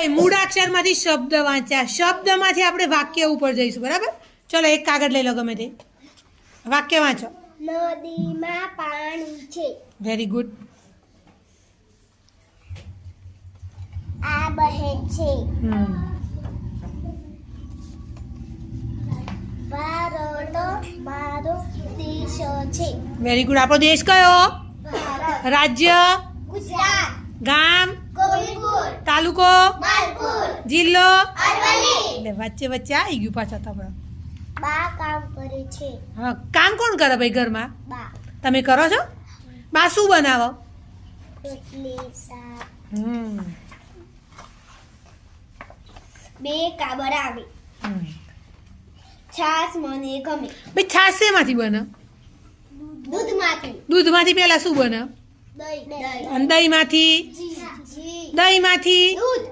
મૂળાક્ષરમાંથી શબ્દ વાંચ્યા. શબ્દમાંથી આપણે વાક્ય ઉપર જઈશું. બરાબર? ચલો એક કાગળ લઈ લો ગમે તે. વાક્ય વાંચો. નદીમાં પાણી છે. Very good. આ બહે છે. ભારત મારો દેશ છે. Very good. આપણો દેશ કયો? ભારત. રાજ્ય? ગુજરાત. ગામ? કોવિલપુર. તાલુકો? માલપુર. જિલ્લો? અરવલ્લી. એટલે વચ્ચે વચ્ચે આવી ગયું પાછા તમારા. બા કામ કરે છે. હા, કામ કોણ કરે ભાઈ ઘરમાં? બા તમે કરો છો? બા શું બનાવો? રોટલી શાક. હમ બે કાબર આવે. છાસ મને ગમે. ભાઈ છાશ શેમાંથી બને? દૂધમાંથી. દૂધમાંથી પહેલા શું બને? દહીં. અને દહીંમાંથી? ઘી. દહીંમાંથી? દૂધ.